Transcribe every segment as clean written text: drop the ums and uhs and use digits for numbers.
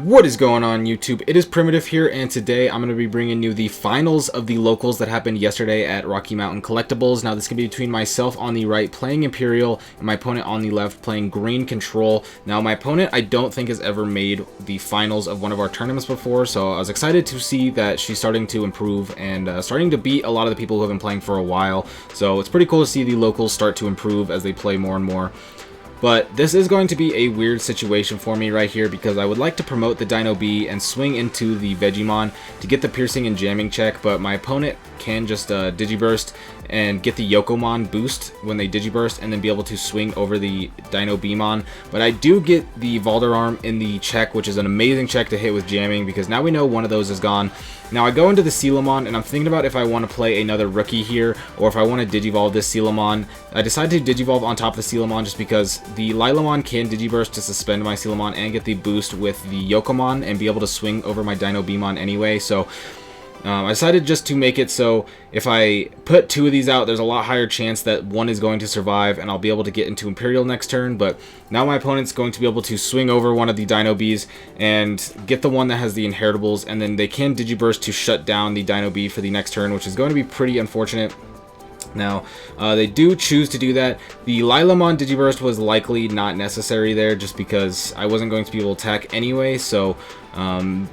What is going on, YouTube? It is Primitive here, and today I'm going to be bringing you the finals of the locals that happened yesterday at Rocky Mountain Collectibles. Now, this can be between myself on the right playing Imperial and my opponent on the left playing Green Control. Now, my opponent I don't think has ever made the finals of one of our tournaments before, so I was excited to see that she's starting to improve and starting to beat a lot of the people who have been playing for a while. So it's pretty cool to see the locals start to improve as they play more and more. But this is going to be a weird situation for me right here because I would like to promote the Dino B and swing into the Vegemon to get the piercing and jamming check, but my opponent can just Digiburst and get the Yokomon boost when they Digiburst and then be able to swing over the Dino Beamon. But I do get the Valdararm in the check, which is an amazing check to hit with jamming because now we know one of those is gone. Now I go into the Sealamon and I'm thinking about if I want to play another rookie here or if I want to Digivolve this Sealamon. I decided to Digivolve on top of the Sealamon just because the Lilamon can Digiburst to suspend my Sealamon and get the boost with the Yokomon and be able to swing over my Dino Beamon anyway. So I decided just to make it so if I put two of these out, there's a lot higher chance that one is going to survive and I'll be able to get into Imperial next turn. But now my opponent's going to be able to swing over one of the Dino Bees and get the one that has the Inheritables, and then they can Digiburst to shut down the Dino Bee for the next turn, which is going to be pretty unfortunate. Now, they do choose to do that. The Lilamon Digiburst was likely not necessary there just because I wasn't going to be able to attack anyway, so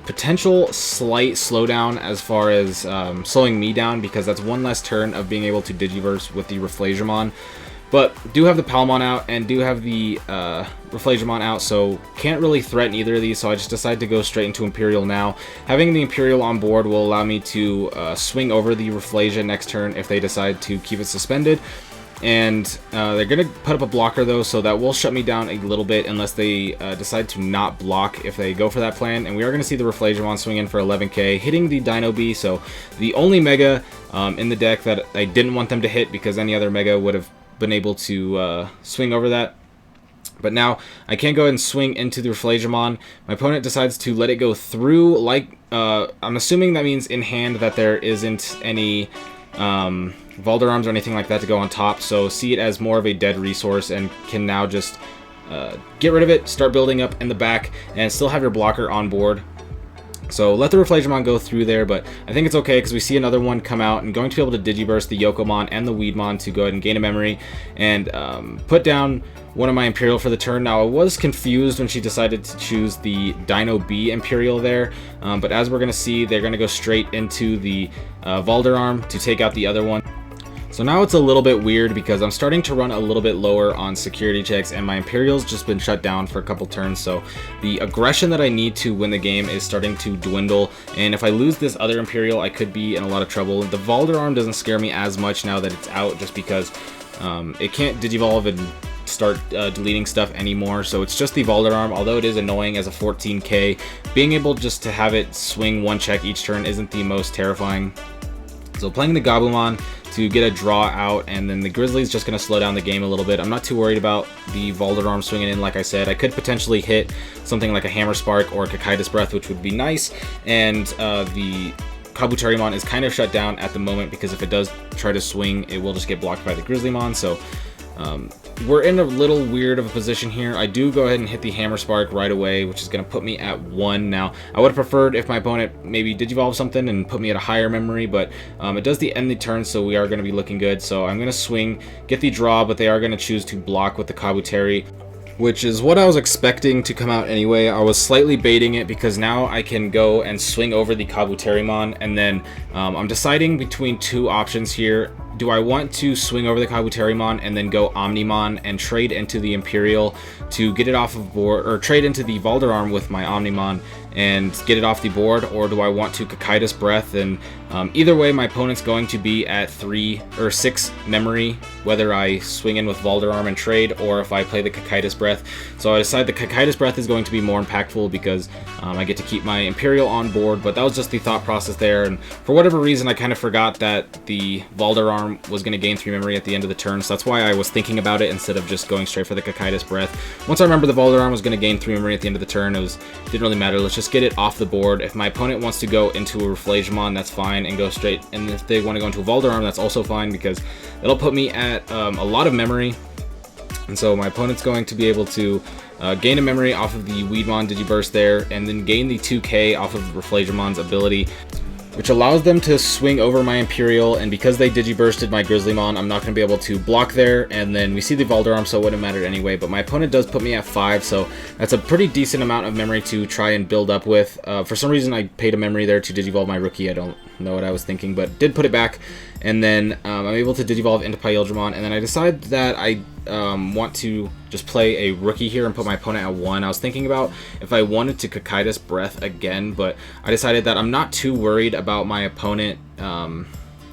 potential slight slowdown as far as slowing me down because that's one less turn of being able to Digiverse with the Reflagemon. But do have the Palmon out and do have the Reflagemon out, so can't really threaten either of these, so I just decided to go straight into Imperial now. Having the Imperial on board will allow me to swing over the Reflasia next turn if they decide to keep it suspended. And they're going to put up a blocker though, so that will shut me down a little bit unless they decide to not block if they go for that plan. And we are going to see the Reflagemon swing in for 11k, hitting the Dino B, so the only Mega in the deck that I didn't want them to hit because any other Mega would have been able to swing over that. But now I can't go ahead and swing into the Reflagemon. My opponent decides to let it go through, like I'm assuming that means in hand that there isn't any Valdararms or anything like that to go on top, so see it as more of a dead resource and can now just get rid of it, start building up in the back, and still have your blocker on board. So let the Reflagemon go through there, but I think it's okay because we see another one come out and going to be able to Digiburst the Yokomon and the Weedmon to go ahead and gain a memory and put down one of my Imperial for the turn. Now, I was confused when she decided to choose the Dino B Imperial there, but as we're going to see, they're going to go straight into the Valdararm to take out the other one. So now it's a little bit weird because I'm starting to run a little bit lower on security checks and my Imperial's just been shut down for a couple turns, so the aggression that I need to win the game is starting to dwindle, and if I lose this other Imperial I could be in a lot of trouble. The Valdararm doesn't scare me as much now that it's out just because it can't Digivolve and start deleting stuff anymore, so it's just the Valdararm. Although it is annoying as a 14k, being able just to have it swing one check each turn isn't the most terrifying. So playing the Gabumon to get a draw out, and then the Grizzly's just going to slow down the game a little bit. I'm not too worried about the Valdararm swinging in. Like I said, I could potentially hit something like a Hammer Spark or a Kakaitis Breath, which would be nice, and the Kabuterimon is kind of shut down at the moment because if it does try to swing, it will just get blocked by the Grizzlymon, so we're in a little weird of a position here. I do go ahead and hit the Hammer Spark right away, which is going to put me at 1. Now, I would have preferred if my opponent maybe Digivolve something and put me at a higher memory, but it does end the turn, so we are going to be looking good. So I'm going to swing, get the draw, but they are going to choose to block with the Kabuteri, which is what I was expecting to come out anyway. I was slightly baiting it because now I can go and swing over the Kabuterimon, and then I'm deciding between two options here. Do I want to swing over the Kabuterimon and then go Omnimon and trade into the Imperial to get it off of board, or trade into the Valdararm with my Omnimon and get it off the board, or do I want to Kakaitis Breath? And either way, my opponent's going to be at 3 or 6 memory, whether I swing in with Valdararm and trade or if I play the Kakaitis Breath. So I decide the Kakaitis Breath is going to be more impactful because I get to keep my Imperial on board, but that was just the thought process there, and for whatever reason I kind of forgot that the Valdararm was going to gain 3 memory at the end of the turn, so that's why I was thinking about it instead of just going straight for the Kakaitis Breath. Once I remember the Valdararm was going to gain 3 memory at the end of the turn, didn't really matter. Let's just get it off the board. If my opponent wants to go into a Reflagemon, that's fine, and go straight, and if they want to go into a Valdararm, that's also fine because it'll put me at a lot of memory. And so my opponent's going to be able to gain a memory off of the Weedmon Digiburst there, and then gain the 2k off of Reflagemon's ability, which allows them to swing over my Imperial. And because they Digibursted my Grizzlymon, I'm not going to be able to block there. And then we see the Valderam, so it wouldn't matter anyway. But my opponent does put me at 5, so that's a pretty decent amount of memory to try and build up with. For some reason, I paid a memory there to Digivolve my rookie. I don't know what I was thinking, but did put it back. And then I'm able to Digivolve into Imperialdramon, and then I decide that I want to just play a rookie here and put my opponent at 1. I was thinking about if I wanted to Cocytus Breath again, but I decided that I'm not too worried about my opponent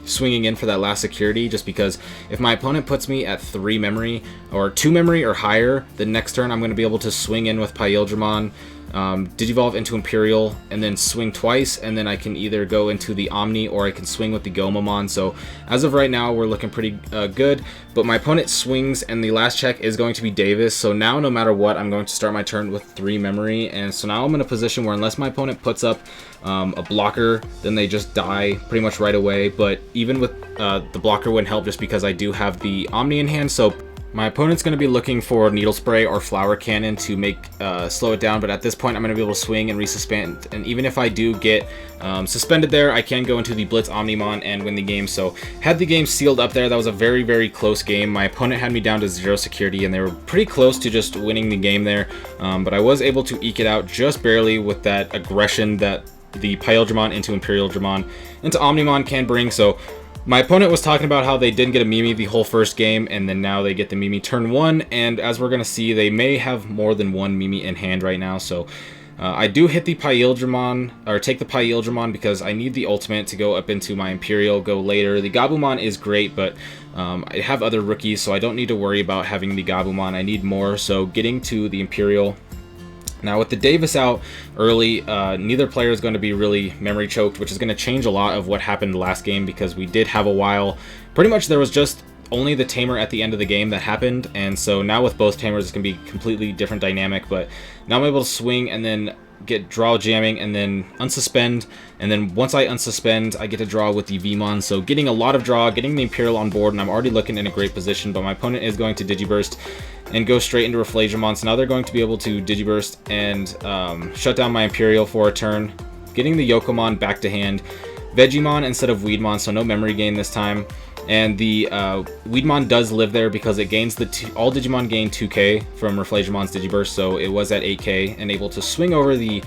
swinging in for that last security, just because if my opponent puts me at 3 memory or 2 memory or higher, the next turn I'm going to be able to swing in with Imperialdramon, Digivolve into Imperial, and then swing twice, and then I can either go into the Omni or I can swing with the Gomamon. So as of right now, we're looking pretty good, but my opponent swings, and the last check is going to be Davis. So now no matter what, I'm going to start my turn with 3 memory, and so now I'm in a position where unless my opponent puts up a blocker, then they just die pretty much right away. But even with the blocker wouldn't help, just because I do have the Omni in hand, so my opponent's going to be looking for Needle Spray or Flower Cannon to make slow it down, but at this point I'm going to be able to swing and resuspend, and even if I do get suspended there, I can go into the Blitz Omnimon and win the game. So had the game sealed up there. That was a very, very close game. My opponent had me down to 0 security, and they were pretty close to just winning the game there, but I was able to eke it out just barely with that aggression that the Imperialdramon into Imperialdramon into Omnimon can bring. So my opponent was talking about how they didn't get a Mimi the whole first game, and then now they get the Mimi turn 1, and as we're going to see, they may have more than 1 Mimi in hand right now. So I do hit the Imperialdramon, or take the Imperialdramon, because I need the ultimate to go up into my Imperial, go later. The Gabumon is great, but I have other rookies, so I don't need to worry about having the Gabumon. I need more, so getting to the Imperial. Now with the Davis out early, neither player is going to be really memory choked, which is going to change a lot of what happened last game, because we did have a while. Pretty much there was just only the Tamer at the end of the game that happened, and so now with both Tamers it's going to be completely different dynamic. But now I'm able to swing and then get draw jamming and then unsuspend, and then once I unsuspend I get to draw with the Vmon, so getting a lot of draw, getting the Imperial on board, and I'm already looking in a great position. But my opponent is going to Digiburst and go straight into Reflageramon, so now they're going to be able to Digiburst and shut down my Imperial for a turn, getting the Yokomon back to hand, Vegemon instead of Weedmon, so no memory gain this time. And the Weedmon does live there because it gains all Digimon gain 2k from Reflagemon's Digiburst, so it was at 8k and able to swing over the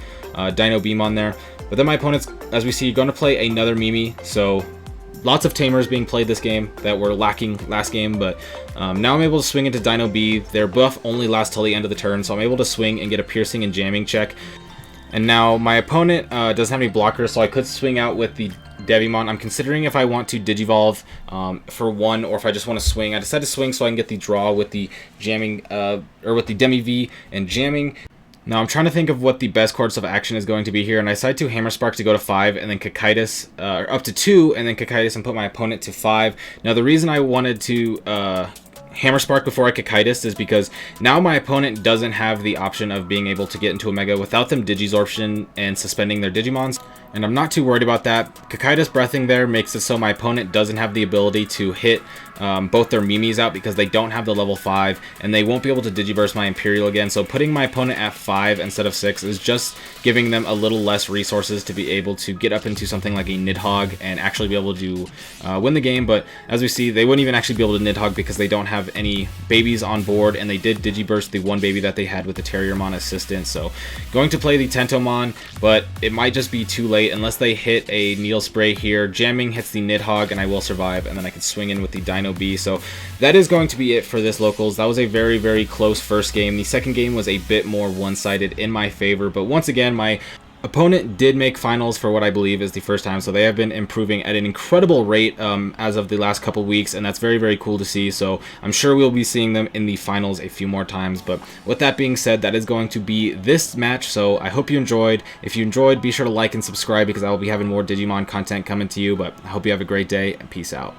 Dino Beamon there. But then my opponent's, as we see, going to play another Mimi, so lots of Tamers being played this game that were lacking last game. But now I'm able to swing into Dino B. Their buff only lasts till the end of the turn, so I'm able to swing and get a piercing and jamming check. And now my opponent doesn't have any blockers, so I could swing out with the Devimon. I'm considering if I want to Digivolve for 1, or if I just want to swing. I decided to swing so I can get the draw with the jamming, or with the Demi V and jamming. Now I'm trying to think of what the best course of action is going to be here, and I decided to Hammer Spark to go to 5, and then Cocytus, or up to 2, and then Cocytus and put my opponent to 5. Now the reason I wanted to Hammer Spark before I Cocytus is because now my opponent doesn't have the option of being able to get into Omega without them Digisorption and suspending their Digimons, and I'm not too worried about that. Cocytus breathing there makes it so my opponent doesn't have the ability to hit both their Mimis out because they don't have the level 5, and they won't be able to Digiburst my Imperial again. So putting my opponent at 5 instead of 6 is just giving them a little less resources to be able to get up into something like a Nidhogg and actually be able to win the game. But as we see, they wouldn't even actually be able to Nidhogg because they don't have any babies on board, and they did Digiburst the one baby that they had with the Terriermon assistant. So going to play the Tentomon, but it might just be too late unless they hit a Needle Spray here. Jamming hits the Nidhogg and I will survive, and then I can swing in with the Dino B. So that is going to be it for this locals. That was a very, very close first game. The second game was a bit more one-sided in my favor, but once again my opponent did make finals for what I believe is the first time, so they have been improving at an incredible rate as of the last couple weeks, and that's very, very cool to see. So I'm sure we'll be seeing them in the finals a few more times. But with that being said, that is going to be this match, so I hope you enjoyed. If you enjoyed, be sure to like and subscribe because I will be having more Digimon content coming to you. But I hope you have a great day, and peace out.